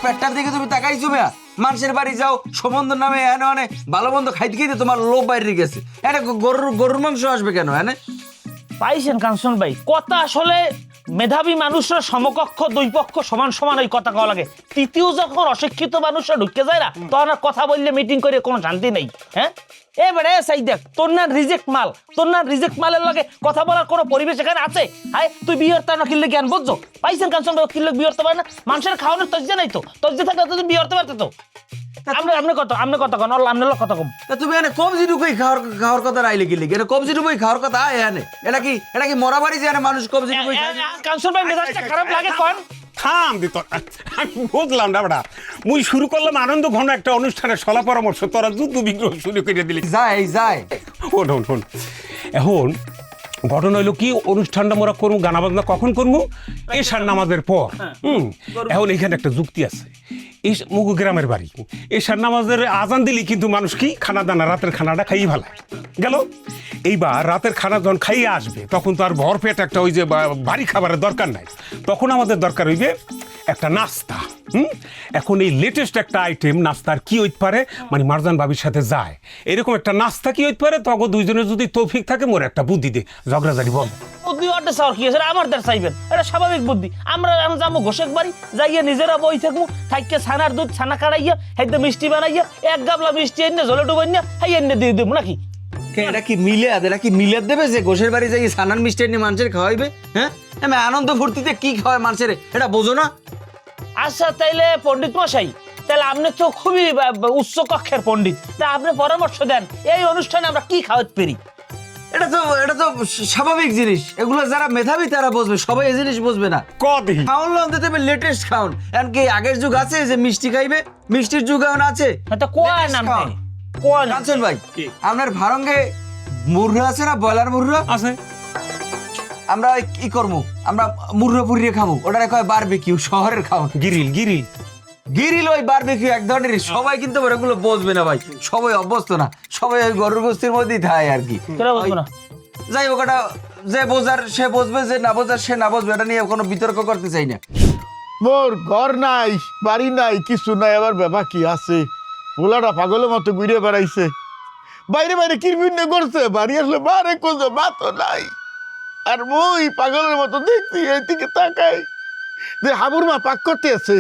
পেটটার দিকে তুমি তাকাইছো মেয়া? মানুষের বাড়ি যাও সম্বন্ধ নামে এনে অনে ভালো মন্দ খাইতে খাইতে তোমার লোভ বাইরে গেছে। এটা গরুর মাংস আসবে কেন এনে? পাইছেন কাঞ্চন ভাই, কথা আসলে মেধাবী মানুষরা সমকক্ষ দুই পক্ষ সমান সমান ওই কথা কওয়া লাগে। তৃতীয় যখন অশিক্ষিত মানুষরা ঢুকে যায় না, তখন আর কথা বললে মিটিং করে কোনো শান্তি নেই। হ্যাঁ এবারে সাই দেখ, তোর না রিজেক্ট মাল, তোর না রিজেক্ট মালের লগে কথা বলার কোনো পরিবেশ এখানে আছে? হাই তুই বিয়ের তা না কিনলে জ্ঞান বুঝছো? পাইছেন কাঞ্চন ভাই, কিনলে বিয়ের তো পারে না? মানুষের খাওয়ানোর তজ্জে নাই তো, তজ্জে থাকলে তো তুমি বিয়ের তো পারতে তো। আপনি কথা কন, আপনি কথা কম। তুমি এনে কবজি ঢুকুই খাওয়ার কথা রাইলে গেলি, এটা কবজি ঢুকুই খাওয়ার কথা আয় এনে। এটা কি মরা বাড়ি যে এনে মানুষ কবজি ঢুকুই খায়? কাঞ্চন ভাই মেজাজটা খারাপ লাগে কোন? থাম দিত, আমি বুঝলাম না বেটা। মুই শুরু করলাম আনন্দ ঘন একটা অনুষ্ঠানের সলা পরামর্শ, তোরা যুদ্ধ বিগ্রহ শুরু করে দিলি। যায় শোন এখন ঘটনা হইলো কি, অনুষ্ঠানটা মোরা করবো, গানা বাজনা কখন করবো? এশার নামাজের পর। এখন এখানে একটা যুক্তি আছে, এই মুগু গ্রামের বাড়ি, এশার নামাজের আজান দিলি কিন্তু মানুষ কি খানা দানা রাতের খানাটা খাইয়ে ভালো গেল। এইবার রাতের খানা যখন খাইয়ে আসবে তখন তো আর ভরপেট একটা ওই যে ভারী খাবারের দরকার নাই, তখন আমাদের দরকার হইবে একটা নাস্তা। এখন এই লেটেস্ট একটা আইটেম নাস্তার কি হইতে পারে, মানে মারজান ভাবির সাথে যায় এরকম একটা নাস্তা কি হইতে পারে, তখন দুইজনের যদি তৌফিক থাকে মোর একটা বুদ্ধি দে, ঝগড়াঝাড়ি বল। বুদ্ধি ওটা চাওয়ার কি আছে? আমার দ্বার চাইবেন, এটা স্বাভাবিক বুদ্ধি। আমরা যাবো ঘোষেক বাড়ি, যাইয়া নিজেরা বই থাকবো, থাইকে ছানার দুধ ছানা কাড়াইয়া হাইতে মিষ্টি বানাইয়া এক গাবলা মিষ্টি এনে ঝোলে ডুবাইয়া হাই এনে দিয়ে দেবো নাকি? এটা কি মিলাদ দেবে যে গোশের বাড়ি যাই সানার মিষ্টি এনে মানুষের খাওয়াইবে? হ্যাঁ আমি আনন্দ ফুর্তিতে কি খাওয়ায় মানুষের, এটা বোঝো না? আচ্ছা তাইলে পণ্ডিত মশাই, তাহলে আপনি তো খুবই উচ্চ কক্ষের পণ্ডিত, তা আপনি পরামর্শ দেন এই অনুষ্ঠানে আমরা কি খাওয়াতে পারি? এটা তো স্বাভাবিক জিনিস, এগুলো যারা মেধাবী তারা বুঝবে, সবাই এই জিনিস বুঝবে না। কদি খাওয়ান লন দিতে হবে লেটেস্ট খাওন। এমনকি আগের যুগ আছে যে মিষ্টি খাইবে, মিষ্টির যুগ এখন আছে। তো কোয়া নাম কোয়া নাম কাঞ্চন ভাই, আপনার ভারঙ্গে মুরগা আছে না, ব্রয়লার মুরগা আছে? আমরা কি করবো, আমরা মুরগা পুরিয়ে খাবো, ওটা কয় বারবিকিউ, শহরের খাওন। গিরিল ওই বারবিকিউ এক ধরনের, সবাই কিন্তু ওগুলো বুঝবে না ভাই, সবাই অভ্যস্ত না, সবাই ওই গরুর গোস্তির মধ্যেই থাকে আর কি। যাই হোক, ওটা যে বোঝার সে বুঝবে, যে না বোঝার সে না বুঝবে, এটা নিয়ে কোনো বিতর্ক করতে চাই না। মোর ঘর নাই, বাড়ি নাই, কিছু নাই, আবার ব্যাপার কি আছে? পোলাটা পাগলের মতো ঘুরে বেড়াইছে, বাইরে বাইরে কিরবিন্নে করছে, বাড়ি আসলে বারে কোথাও ভাতও নাই। আর মই পাগলের মতো দেখছি এইদিকে তাকাই যে হাবুর মা পাক করতে আছে,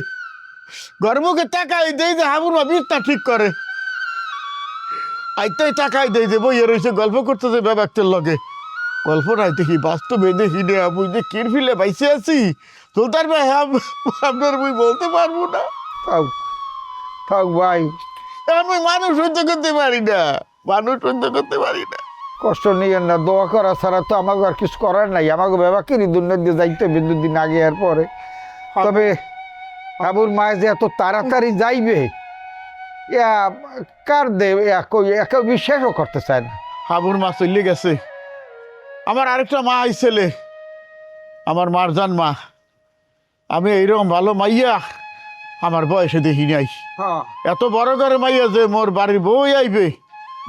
গরমুখে তাকাই দেই যে হাবুর মা বিছনা ঠিক করে, আইতাই তাকাই দেই যে বইয়ে রয়েছে গল্প করতেছে ব্যাপারটার লগে। গল্প নাই দেখি, বাস্তবে দেখি নে আমি যে কিরফিলে বাইসে আছি, সুলতান ভাই আপনার বই বলতে পারবো না। থাক ভাই, আমি মানুষ সহ্য করতে পারি না, কষ্ট নিয়েন না, দোয়া করা ছাড়া তো আমাকে আর কিছু করার নাই। আমাকে বাবা কিনি দুনিয়া দিয়ে যাইতে হবে দুদিন আগে আর পরে। তবে আবুর মায়ে যে এত তাড়াতাড়ি যাইবে কার দেবে একে বিশ্বাসও করতে চায় না। হাবুর মা চলে গেছে, আমার আরেকটা মা আইসেলে, আমার মারজান মা। আমি এইরকম ভালো মাইয়া আমার বয়সে দেখি নাই, এত বড় করে মাইয়া যে মোর বাড়ির বই আইবে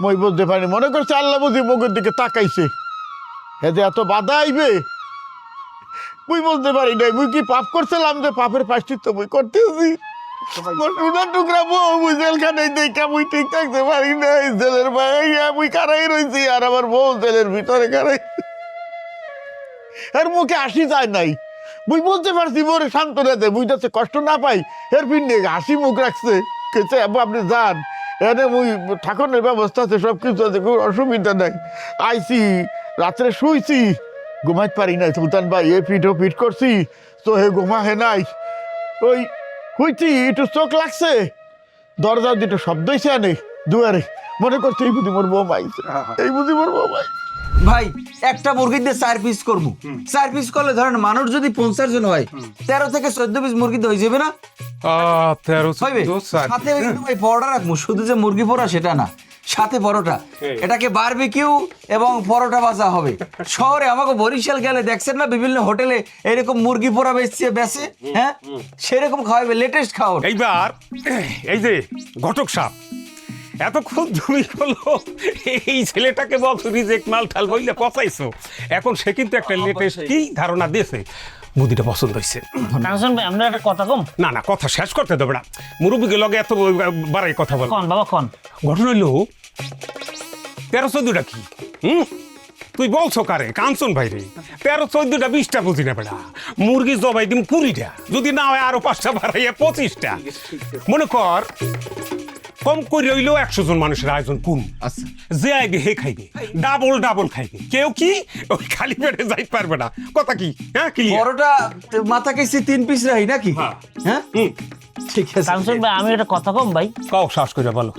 মই বুঝতে পারিনি, মনে করছে আল্লাহ বুঝি মুখের দিকে তাকাইছে, হে যে এত বাধা আইবে মুই বুঝতে পারি নাই। মুই কি পাপ করছিলাম যে পাপের প্রায়শ্চিত্ত মুই করতেছি? টুকরা বউ মুই জেলখানে দেখা মুই ঠিক থাকতে পারি নাই, জেলের বাইরে মুই কারাই রয়েছি, আর আমার বউ জেলের ভিতরে কারাই, এর মুখে হাসি যায় নাই। মুই বুঝতে পারছি মোরে সান্ত্বনা দেয়, মুই যাতে কষ্ট না পাই এর পিন্ডে হাসি মুখ রাখছে, কেছে আপনি যান, এনে মুই ঠাকুরের ব্যবস্থা আছে, সব কিছু আছে, কোনো অসুবিধা নাই। আইসি রাত্রে শুইছি, ঘুমাইতে পারি নাই সুলতান ভাই, এ পিঠও পিঠ করছি, তো হে ঘুমা হে নাই, ওই হইছি একটু চোখ লাগছে, দরজা দুটো শব্দ হয়েছে আনে দুয়ারে, মনে করছে এই বুঝি মোর বউ আইছে, এই বুঝি মোর বউ আইছে। ভাই একটা মুরগি দিয়ে 4 পিস করবো, 4 পিস করলে ধরেন মানুষ যদি 50 জন হয়, 13 থেকে 14 পিস মুরগি হয়ে যাবে না? সাথে কিন্তু ভাই পরোটা রাখবো, শুধু যে মুরগি পোড়া সেটা না, সাথে পরোটা, এটাকে বারবিকিউ এবং পরোটা ভাজা হবে। শহরে আমাকে বরিশাল গেলে দেখছেন না বিভিন্ন হোটেলে এরকম মুরগি পোড়া বেচে, হ্যাঁ সেরকম খাওয়াবে, লেটেস্ট খাওয়া। এইবার এই যে ঘটক সাহেব এতক্ষণ তুমি হলো এই ছেলেটাকে বলছো রিজেক্ট মাল ঠাল বললে পচাইছো, এখন সে কিন্তু একটা লেটেস্ট কি ধারণা দিয়েছে, বুদ্ধিটা পছন্দ হয়েছে। কাঞ্চন ভাই আমরা একটা কথা কম। না না, কথা শেষ করতে দেবে না, মুরব্বীকে লগে এত বাড়াই কথা বল। কন বাবা কন। ঘটনা হইলো 13-14টা কি তুই বলছো কারে? কাঞ্চন ভাই রে, 13-14টা 20টা বুঝি না বেড়া, মুরগি জবাই দিম 20টা, যদি না হয় আরো 5টা বাড়াইয়া 25টা। মনে কর কম করে হইলেও 100 জন মানুষের আয়োজন কোন আচ্ছা যে আইবে হে খাইবে, ডাবল ডাবল খাইবে, কেউ কি ওই খালি পেটে যাই পারবে না। কথা কি? হ্যাঁ কি বড়টা মাথা কেসি 3 পিস রাহি নাকি? হ্যাঁ ঠিক আছে। কাঞ্চন ভাই আমি একটা কথা কম ভাই। কাও শ্বাস করে বলো।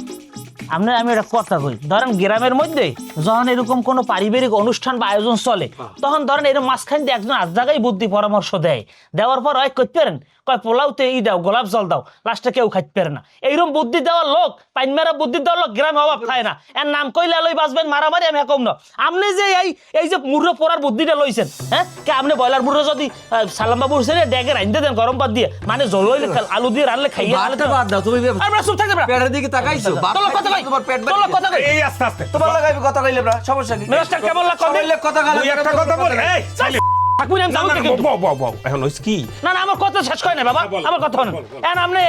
আমি একটা কথা কই, ধরেন গ্রামের মধ্যে যখন এরকম কোনো পারিবারিক অনুষ্ঠান বা আয়োজন চলে, তখন ধরেন এরকম মাঝখান দিয়ে একজন আজ জায়গায় বুদ্ধি পরামর্শ দেয়, দেওয়ার পর হয় করতে পারেন, কয় পোলাওতে ই দাও, গোলাপ জল দাও, লাস্টে কেউ খাইতে পারে না। এইরকম বুদ্ধি দেওয়ার লোক, পাইনমেরা বুদ্ধি দেওয়ার লোক গ্রামে অভাব খায় না। এর নাম কইলে লই বাঁচবেন মারামারি, আমি কম না। আপনি যে এই যে মুরো পোড়ার বুদ্ধিটা লইছেন, হ্যাঁ কে আপনি ব্রয়লার মুরো যদি সালাম বাবুর ছেড়ে ড্যাগে রাইন্দে দেন গরম পাত দিয়ে, মানে জল হইলে আলু দিয়ে রানলে খাইয়ে বারটা বাদ দাও তুমি। আমরা চুপ থাকতে পারা পেটের দিকে তাকাইছো? তোর কথা কই, তোমার পেট তোর কথা কই, এই আস্তে আস্তে তোমার লাগাইবে কথা কইলে ব্রা, সমস্যা কি? মেজাজটা কেমন লাগছে? সবাই লোক কথা তুই একটা কথা বল। এই চাইলে থাকুন আমি না যাবো না কিন্তু। বউ এখন হইছে কি? না না আমার কথা শেষ করে না বাবা, বল, আমার কথা না। বল, বল। এখন আপনি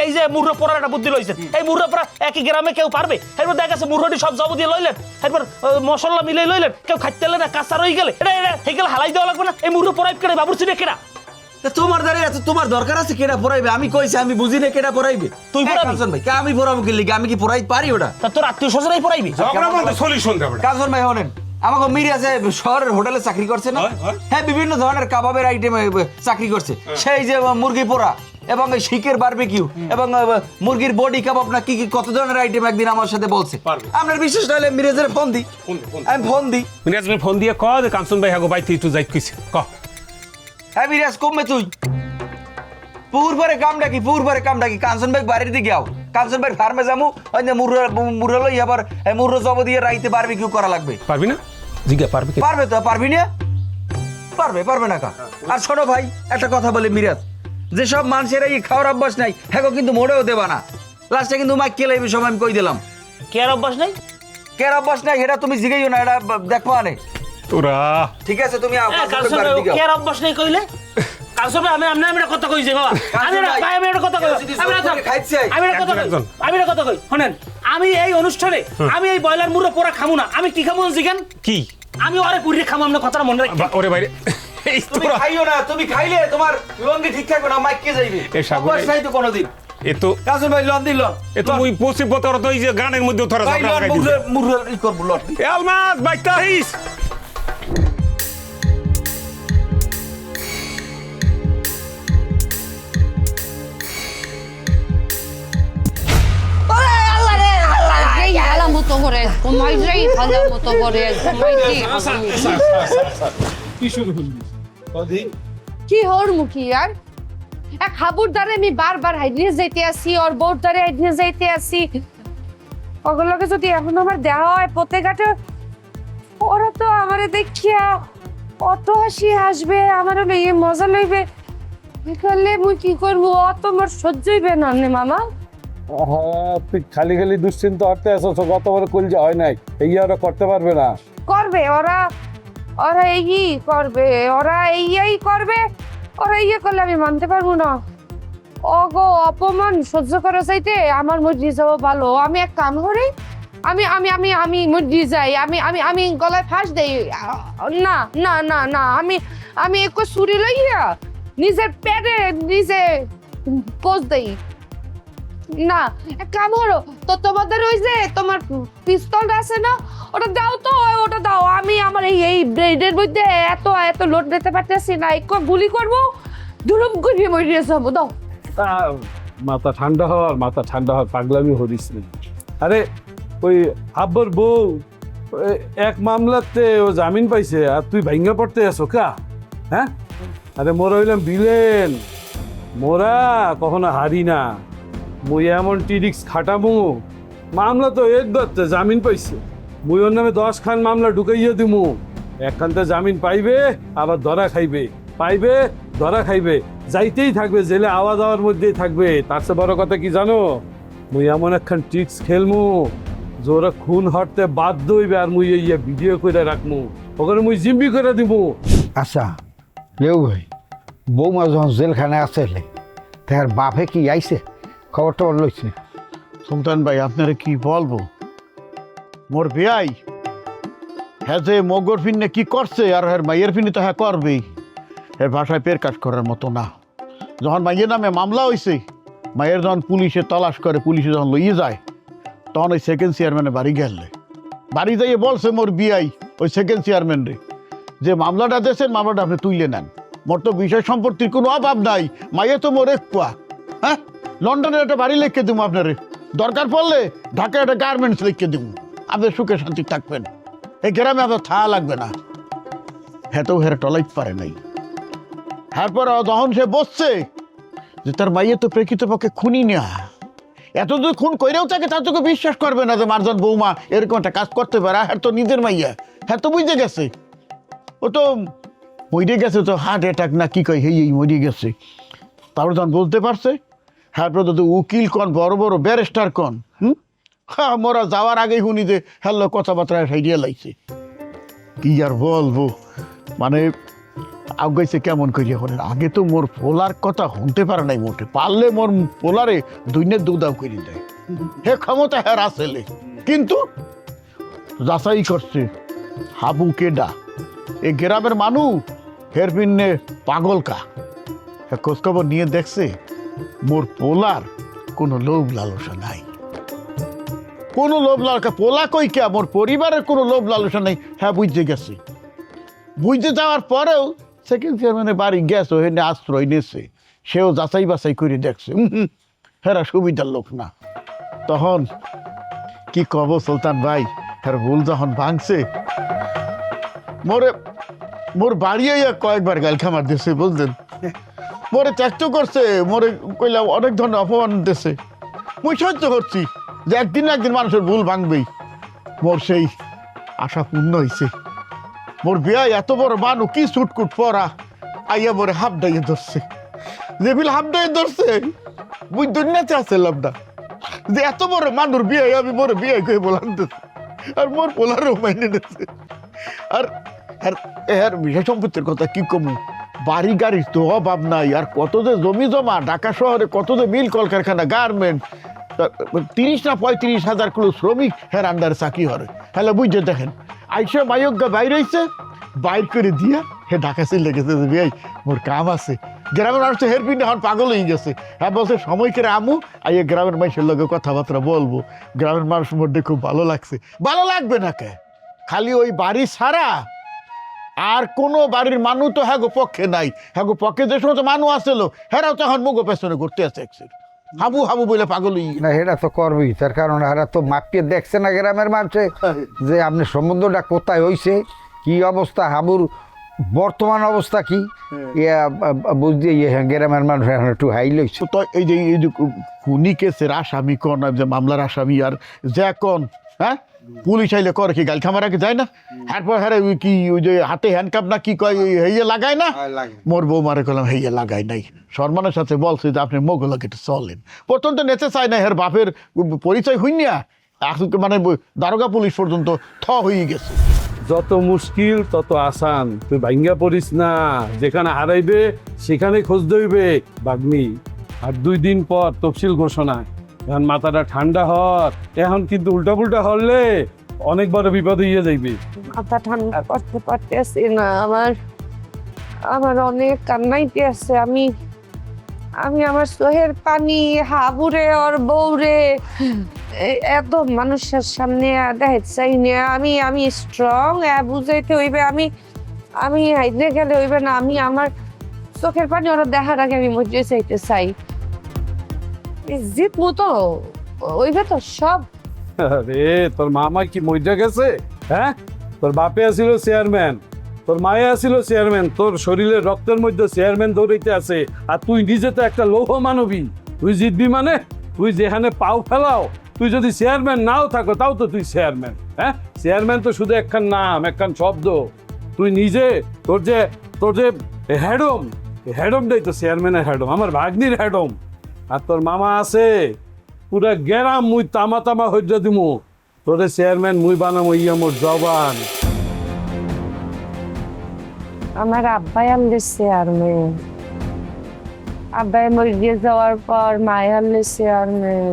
এই যে মুরো পোড়ার একটা বুদ্ধি লইছেন, এই মুরো পোড়া একই গ্রামে কেউ পারবে? এরপর দেখা গেছে মুরোটি সব জব দিয়ে লইলেন, এরপর মশলা মিলাই লইলেন, কেউ খাইতে না, কাঁচা রয়ে গেলে এটা ঠিক গেলে হালাই দেওয়া লাগবে না। এই মুরো পোড়াই কেটে বাবুর ছিটে কেটা তা তোমার দাঁড়িয়ে আছে, তোমার দরকার আছে কেডা পড়াইবে? আমি কইছি আমি বুঝি না কেডা পড়াইবে। তুই পড়াবি? কাঞ্চন ভাই, কে আমি পড়াবো কি লিগে? আমি কি পড়াই পারি ওটা? তা তোর আত্মীয় স্বজনই পড়াইবি? ঝগড়া বন্ধ সলিউশন দেবে না। কাঞ্চন ভাই হনেন, আমাকে মিরাজে শহরের হোটেলে চাকরি করছে না? হয়, হয়। হ্যাঁ, বিভিন্ন ধরনের কাবাবের আইটেমে চাকরি করছে। সেই যে মুরগি পোড়া এবং এই শিকের বারবিকিউ এবং মুরগির বডি কাবাব না কি কি কত ধরনের আইটেম একদিন আমার সাথে বলছে। পারবে। আপনার বিশেষ নাহলে মিরাজের ফোন দিই, আমি ফোন দিই। মিরাজ ভাই ফোন দিয়ে ক যে কাঞ্চন ভাই হাগো বাইতে একটু যাইত কইছে ক। হ্যাঁ মিরাজ, কমবে তুই পুরবারে কামটা কি? পুরবারে কামটা কি? কাঞ্চন ভাই বাড়ির দিকে আও, কাঞ্চন ভাই ফার্মে যামু, ওই যে মুরো লই আবার মুরো জব দিয়ে রাইতে বারবিকিউ করা লাগবে। পারবি না? জিজ্ঞা পারবি কি? পারবে তো? পারবি না? পারবে না কা? আর শোনো ভাই, একটা কথা বলে মিরাজ, যেসব মানুষের এই খাওয়ার অভ্যাস নাই হ্যাঁ কিন্তু মোড়েও দেবা না, লাস্টে কিন্তু মাইক কে লাইবে সব আমি কই দিলাম। কে আর অভ্যাস নেই? কের অভ্যাস নাই সেটা তুমি জিগাইও না, এটা দেখবো আনে। তোরা ঠিক আছে তুমি আও, কাঞ্চন কালসর ভাই বাড়ির দিকে আও। কে আর অভ্যাস নেই কইলে? কালসর ভাই আমি একটা কথা কইছি বাবা, আমি একটা কথা কই, আমি একটা কথা কই শুনেন, আমি এই অনুষ্ঠানে আমি এই ব্রয়লার মুরো পোড়া খামু না। আমি কি খামু জিগান? কি? আমি ওরে পুরি খামু, আপনার কথাটা মনে রাখবেন। ওরে বাইরে এই তুমি তোরা খাইও না, তুমি খাইলে তোমার লঙ্গি ঠিক থাকবে না, মাইক কে যাইবে। এ সাগরে- অভ্যাস নাই তো কোনোদিন। এ তো কাঞ্চন ভাই লন দিল, এ তো ওই পশ্চিম পথর তো এই যে গানের মধ্যে তোরা ভাই ঝগড়া লন লাগাই দিবি। মুরো ই করবো লন। এ আলমাস বাইতা হিস এই হালা মতো করে তোমাইলেই হালা মতো করে তোমাইতে কি হর মুখি আর এক হাবুর দ্বারে আমি বারবার হাইডিয়ে যাইতে আসি আর বোর দ্বারে হাইডিয়ে যাইতে আসি, ওগুলোকে যদি এখন আমার দেওয়া হয় পথে ঘাটে, ওরা তো আমারে দেখিয়া অত হাসি হাসবে, আমার লইয়ে মজা লইবে, বিকালে মুই কি করবো? অত মোর সহ্য হইবে না নে মামা। তুই খালি খালি দুশ্চিন্তা করতে আসো, গত বড় কলজা হয় নাই, এই ওরা করতে পারবে না। করবে ওরা, ওরা এই করবে, ওরা এই করবে, ওরা ইয়ে করলে আমি মানতে পারবো না। ওগো অপমান সহ্য করা চাইতে আমার মধ্যে যাবো ভালো। আমি এক কাম করি, আমি আমি আমি আমি মধ্যে যাই, আমি আমি আমি গলায় ফাঁস দেই। না না না না, আমি আমি একটু ছুরি লইয়া নিজের পেটে নিজে পোজ দেই। না এক কাম করো তো, তোমাদের ওই যে তোমার পিস্তলটা আছে না, ওটা দাও তো, ওটা দাও। আমি আমার এই ব্রেডের মধ্যে এত এত লোড দিতে পারতেছি না, একটু গুলি করবো, দুরুম করে মরিয়ে যাবো। দাও। মাথা ঠান্ডা হওয়ার পাগলামি হরিস নি। আরে ওই আব্বর বউ এক মামলাতে ও জামিন পাইছে, আর তুই ভাঙ্গা পড়তে আসো কা? হ্যাঁ, আরে মোরা হইলাম বিলেন, মোরা কখনো হারি না। মুই এমন টিরিক্স খাটামু, মামলা তো এক ধরতে জামিন পাইছে, মুই ওর নামে 10 খান মামলা ঢুকাইয়া দিমু। একখানতে জামিন পাইবে, আবার ধরা খাইবে, পাইবে ধরা খাইবে, যাইতেই থাকবে, জেলে আওয়াজ হওয়ার মধ্যেই থাকবে। তার চেয়ে বড় কথা কি জানো, মুই এমন একখান ট্রিক্স খেলমু যে ওরা খুন হটতে বাধ্য হইবে, আর মুই ইয়ে ভিডিও করে রাখমু, ওখানে মুই জিম্বি করে দিমু। আচ্ছা লেউ ভাই, বৌমা যখন জেলখানায় আছে তার বাপে কি আইছে খবর টবর লইছে? সুলতান ভাই আপনারা কি বলবো, মোর বিয়াই হ্যাঁ যে মগর ফিনে কি করছে আর হ্যাঁ মাইয়ের ফিনে তো হ্যাঁ করবেই, এর ভাষায় পের কাজ করার মতো না। যখন মাইয়ের নামে মামলা হয়েছে, মায়ের যখন পুলিশে তলাশ করে, পুলিশে যখন লইয়ে যায়, তখন ওই সেকেন্ড চেয়ারম্যানে বাড়ি গেলে বাড়ি যাইয়ে বলছে মোর বিয়াই ওই সেকেন্ড চেয়ারম্যান রে যে মামলাটা দিয়েছেন মামলাটা আপনি তুলে নেন, মোর তো বিষয় সম্পত্তির কোনো অভাব নাই, মাইয়ে তো মোর একুয়া, হ্যাঁ লন্ডনের একটা বাড়ি লিখে দেবো আপনারে, দরকার পড়লে ঢাকায় একটা গার্মেন্টস লিখে দেবো, আপনি সুখে শান্তি থাকবেন, এই গ্রামে আপনার থাকা লাগবে না। হেঁটেও হেরে টলাইতে পারে নাই। তারপর যখন সে বসছে যে তার মাইয়ে তো প্রকৃতপক্ষে খুনি না, এত যদি খুন কইরেও থাকে তার তোকে বিশ্বাস করবে না যে মারজান বৌমা এরকম একটা কাজ করতে পারে, হ্যাঁ তো নিজের মাইয়া, হ্যাঁ তো বুঝে গেছে, ও তো মরে গেছে, তো হার্ট অ্যাটাক না কি কয় এই মরে গেছে। তারপরে যখন বলতে পারছে, তারপরে তো উকিল কন, বড় বড় ব্যারিস্টার কন, হ্যাঁ মোরা যাওয়ার আগেই শুনি যে হ্যালো কথাবার্তা সাইডিয়া লাগছে। কি আর বলবো, মানে আগাইছে কেমন করিয়া করেন, আগে তো মোর পোলার কথা শুনতে পারে নাই, মোটে পারলে মোর পোলারে দুইনের দুদাও করে দেয়, হে ক্ষমতা হ্যাঁ আসলে, কিন্তু যাচাই করছে হাবু কেডা, এ গ্রামের মানুষ হের পিন্নে পাগল কা, খোঁজখবর নিয়ে দেখছে মোর পোলার কোনো লোভ লালসা নাই, কোনো লোভ লালসা, পোলা কই কে মোর পরিবারের কোনো লোভ লালসা নেই, হ্যাঁ বুঝতে গেছে। বুঝতে যাওয়ার পরেও সেকেন্ড চেয়ারম্যানের বাড়ি গেছে, ওখানে আশ্রয় নিয়েছে, সেও যাচাই বাছাই করে দেখছে হেরা সুবিধার লোক না। তখন কি কব সুলতান ভাই, হ্যাঁ ভুল যখন ভাঙছে, মোর বাড়িয়ে কয়েকবার গাল খামার দিয়েছে, বুঝলেন, মোরে ত্যাক্ত করছে, মোরে কইলাম অনেক ধরনের অপমান দিয়েছে, মুই সহ্য করছি যে একদিন না একদিন মানুষের ভুল ভাঙবেই। মোর সেই আশা পূর্ণ হয়েছে, মোর বিয়া এত বড় মানুষ কি ছুটকুট পরা আইয়া মোরে হাফ ডাইয়ে ধরছে, যে বিল হাফ ডাইয়ে ধরছে মুই দুনিয়াতে আসলাম না, যে এত বড় মানুষ বিয়ে আমি মোরে বিয়ে করে বলান, আর মোর পোলারও মাইনে নিচ্ছে। আর এর বিষয় সম্পত্তির কথা কি কমু, বাড়ি গাড়ির তো অভাব নাই, আর কত যে জমি জমা, ঢাকা শহরে কত যে মিল কলকারখানা, গার্মেন্ট, 30 না 35,000 কিলো শ্রমিক হের আন্ডারে চাকরি হরে, হ্যালো বুঝতে দেখেন আইসে মায়জ্ঞা বাইর হয়েছে, বাইর করে দিয়া হে ঢাকা চলে গেছে, যে ভাই মোর কাম আছে। গ্রামের মানুষ তো হের পিন্ডে এখন পাগল হয়ে গেছে, হ্যাঁ বলছে সময় করে আমু আইয়ে গ্রামের মানুষের লগে কথাবার্তা বলবো, গ্রামের মানুষের মধ্যে খুব ভালো লাগছে। ভালো লাগবে না কে, খালি ওই বাড়ি ছাড়া আর কোনো বাড়ির মানুষ তো হ্যাঁ গো পক্ষে নাই, হ্যাঁ গো পক্ষে যে সমস্ত মানুষ আসছিল হেরাও তখন মুগো পেছনে ঘুরতে আছে, হাবু হাবু বলে পাগল হয়ে না এটা তো করবেই, তার কারণ এরা তো মাপিয়ে দেখছে না গ্রামের মানুষে যে আপনি সম্বন্ধটা কোথায় হয়েছে, কি অবস্থা, হাবুর বর্তমান অবস্থা কি, বুঝতে গ্রামের মানুষ এখন একটু হাই লইছে। তো এই যে খুনি কেসের আসামি কন, যে মামলার আসামি আর যে কন, হ্যাঁ পুলিশ আইলে করে কি গাল খামার আগে যায় না, এরপর হ্যাঁ কি ওই যে হাতে হ্যান্ডকাপ না কি কয় হেয়ে লাগায় না, মোর বউ মারে করলাম হেয়ে লাগায় নাই, সম্মানের সাথে বলছে যে আপনি মোগলাকে একটু চলেন, প্রথম তো নেতে চায় না, হের বাপের পরিচয় হইনিয়া মানে দারোগা পুলিশ পর্যন্ত হয়ে গেছে। যত মুশকিল তত আসান, তুই ভাঙ্গা পড়িস না, যেখানে হারাইবে সেখানে খোঁজ দইবে বাগ্নি। আর 2 দিন পর তফসিল ঘোষণা, এখন মাথাটা ঠান্ডা হর, এখন কিন্তু উল্টা পুল্টা হলে অনেক বড় বিপদ হইয়া যাইবে। মাথা ঠান্ডা করতে পারতেছি না, আমার অনেক কান্নাইতে আছে, আমি আমার চোখের পানি হাবুরে ওর বউরে এত মানুষের সামনে দেখাইতে চাই না, আমি স্ট্রং বুঝাইতে হইবে, আমি হাইতে গেলে হইবে না, আমি আমার চোখের পানি ওরা দেখার আগে আমি মরে চাইতে চাই, জিতবো তো হইবে তো সব। আরে তোর মামা কি মইরা গেছে, হ্যাঁ তোর বাপে আছিল চেয়ারম্যান, তোর মায়ে আছিল চেয়ারম্যান, তোর শরীরের রক্তের মধ্যে চেয়ারম্যান দৌড়াইতে আছে, আর তুই নিজে তো একটা লৌহ মানবী, তুই জিতবি মানে তুই যেখানে পাও ফেলাও, তুই যদি চেয়ারম্যান নাও থাকো তাও তো তুই চেয়ারম্যান, হ্যাঁ চেয়ারম্যান তো শুধু একখান নাম, একখান শব্দ, তুই নিজে তোর যে হেডমটাই তো চেয়ারম্যানের হেডম, আমার ভাগ্নির হেডম, আর তোর মামা আছে পুরা গেরাম মুই তামা তামা হইয়া দিমু, তোরে চেয়ারম্যান মুই বানামো, ইয়া মোর জবান। আমার আব্বাই আমাদের চেয়ারম্যান, আব্বাই মরে দিয়ে যাওয়ার পর মায়ের হারলে চেয়ারম্যান,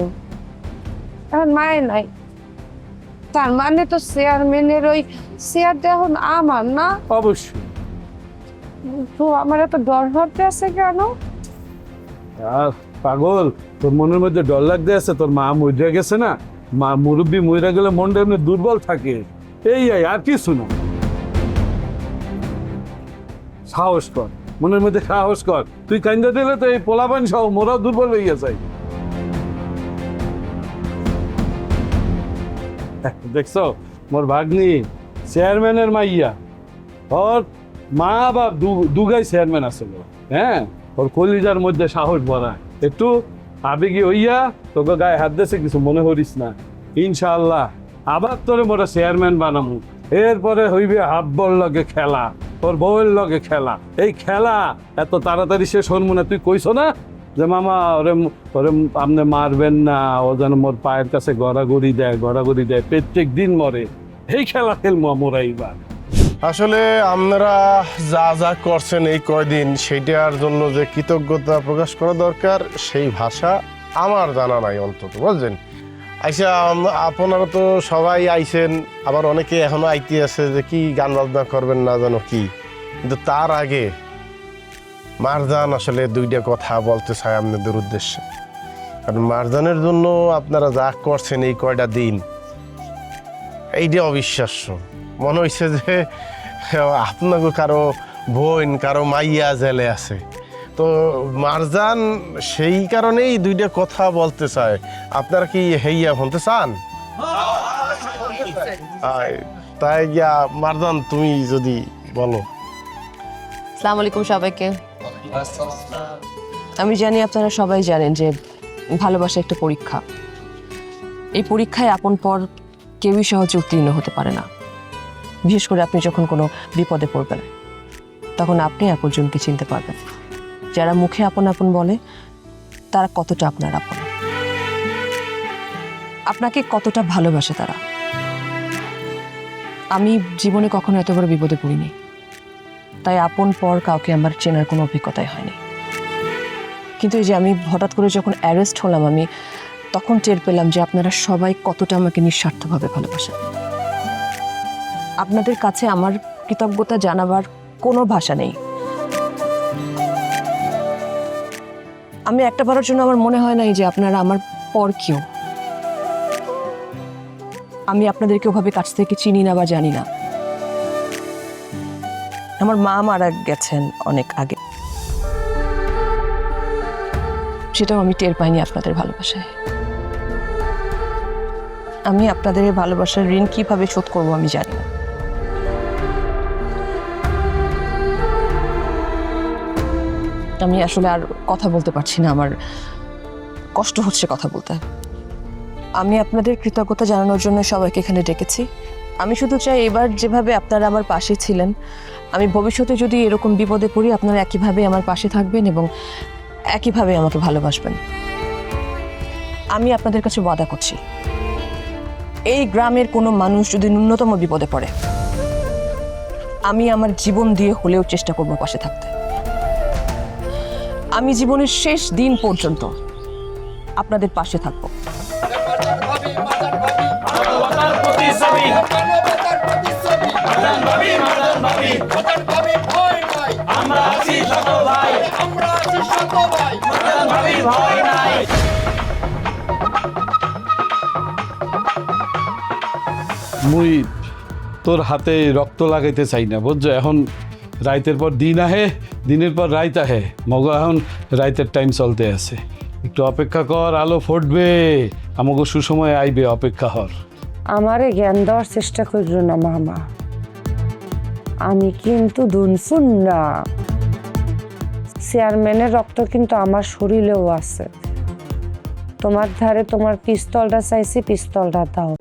এখন মায়ের নাই, তার মানে তো চেয়ারম্যানের ওই চেয়ারটা এখন আমার না? অবশ্যই। তো আমার এত ডর হতে আছে কেন? আর পাগল, তোর মনের মধ্যে ডর লাগতে আছে, তোর মা মরে গেছে না, মা মুরব্বী মরে গেলে মনটা এমনি দুর্বল থাকে, এই আর কিছু না। সাহস কর, মনের মধ্যে সাহস কর, তুই কান্দা দিলে তো এই পোলাপান সহ মোরাও দুর্বল হয়ে যায়। দেখছো মোর ভাগ্নি চেয়ারম্যানের মাইয়া, ওর মা বাপ দুগাই চেয়ারম্যান আছিল, হ্যাঁ, ওর কলিজার মধ্যে সাহস ভরা, একটু আবেগী হইয়া তোকে গায়ে হাত দিয়েছে, কিছু মনে করিস না, ইনশাআল্লাহ আবার তোরে মোরা চেয়ারম্যান বানামু, এরপরে হইবে হাব্বর লগে খেলা, তোর বউয়ের লগে খেলা, এই খেলা এত তাড়াতাড়ি শেষ হরমু না। তুই কইছো না যে মামা ওরে ওরে আপনি মারবেন না, ও যেন মোর পায়ের কাছে গড়াগড়ি দেয় প্রত্যেক দিন মরে, এই খেলা খেলবো মোরা এইবার। আসলে আপনারা যা যা করছেন এই কয়দিন, সেইটার জন্য যে কৃতজ্ঞতা প্রকাশ করা দরকার সেই ভাষা আমার জানা নাই অন্তত, বুঝলেন। আইসা আপনারা তো সবাই আইছেন, আবার অনেকে এখনো আইতে আছে যে কি গান বাজনা করবেন না জানো কি, কিন্তু তার আগে মারজান আসলে দুইটা কথা বলতে চাই আপনাদের উদ্দেশ্যে। কারণ মারজানের জন্য আপনারা যা করছেন এই কয়টা দিন, এইটা অবিশ্বাস্য। মনে হয়েছে যে আপনাকে কারো বোন কারো মাইয়া জেলে আছে, তো মারজান সেই কারণেই দুইটা কথা বলতে চায়। আপনারা কি হেইয়া বলতে চান? তাই গিয়া মারজান তুমি যদি বলো। আসসালামু আলাইকুম সবাইকে। আমি জানি আপনারা সবাই জানেন যে ভালোবাসা একটা পরীক্ষা। এই পরীক্ষায় আপন পর কেউই সহজে উত্তীর্ণ হতে পারে না। বিশেষ করে আপনি যখন কোনো বিপদে পড়বেন, তখন আপনি আপনজনকে চিনতে পারবেন। যারা মুখে আপন আপন বলে তারা কতটা আপনার আপন, আপনাকে কতটা ভালোবাসে তারা। আমি জীবনে কখনো এত বড় বিপদে পড়িনি, তাই আপন পর কাউকে আমার চেনার কোনো অভিজ্ঞতাই হয়নি। কিন্তু এই যে আমি হঠাৎ করে যখন অ্যারেস্ট হলাম, আমি তখন টের পেলাম যে আপনারা সবাই কতটা আমাকে নিঃস্বার্থভাবে ভালোবাসেন। আপনাদের কাছে আমার কৃতজ্ঞতা জানাবার কোনো ভাষা নেই। আমি একটা বারের জন্য আমার মনে হয় নাই যে আপনারা আমার পর কেউ। আমি আপনাদেরকে ওভাবে কাছ থেকে চিনি না বা জানি না। আমার মা মারা গেছেন অনেক আগে, সেটাও আমি টের পাইনি আপনাদের ভালোবাসায়। আমি আপনাদের ভালোবাসার ঋণ কিভাবে শোধ করবো আমি জানি না। আমি আসলে আর কথা বলতে পারছি না, আমার কষ্ট হচ্ছে কথা বলতে। আমি আপনাদের কৃতজ্ঞতা জানানোর জন্য সবাইকে এখানে ডেকেছি। আমি শুধু চাই এবার যেভাবে আপনারা আমার পাশে ছিলেন, আমি ভবিষ্যতে যদি এরকম বিপদে পড়ি আপনারা একইভাবে আমার পাশে থাকবেন এবং একইভাবে আমাকে ভালোবাসবেন। আমি আপনাদের কাছে ওয়াদা করছি, এই গ্রামের কোনো মানুষ যদি ন্যূনতম বিপদে পড়ে, আমি আমার জীবন দিয়ে হলেও চেষ্টা করব পাশে থাকতে। আমি জীবনের শেষ দিন পর্যন্ত আপনাদের পাশে থাকবো। মুই তোর হাতে রক্ত লাগাইতে চাই না, বুঝছো। এখন রাইতের পর দিন আহে, দিনের পর রাইত আহে, মগ এখন রাইতের টাইম চলতে আছে। একটু অপেক্ষা কর, আলো ফুটবে, আমাকে সুসময় আইবে, অপেক্ষা হর। আমারে জ্ঞান দেওয়ার চেষ্টা করলো না মামা, আমি কিন্তু দুনফুন না। চেয়ারম্যানের রক্ত কিন্তু আমার শরীরেও আছে। তোমার ধারে তোমার পিস্তলটা চাইছি, পিস্তলটা দাও।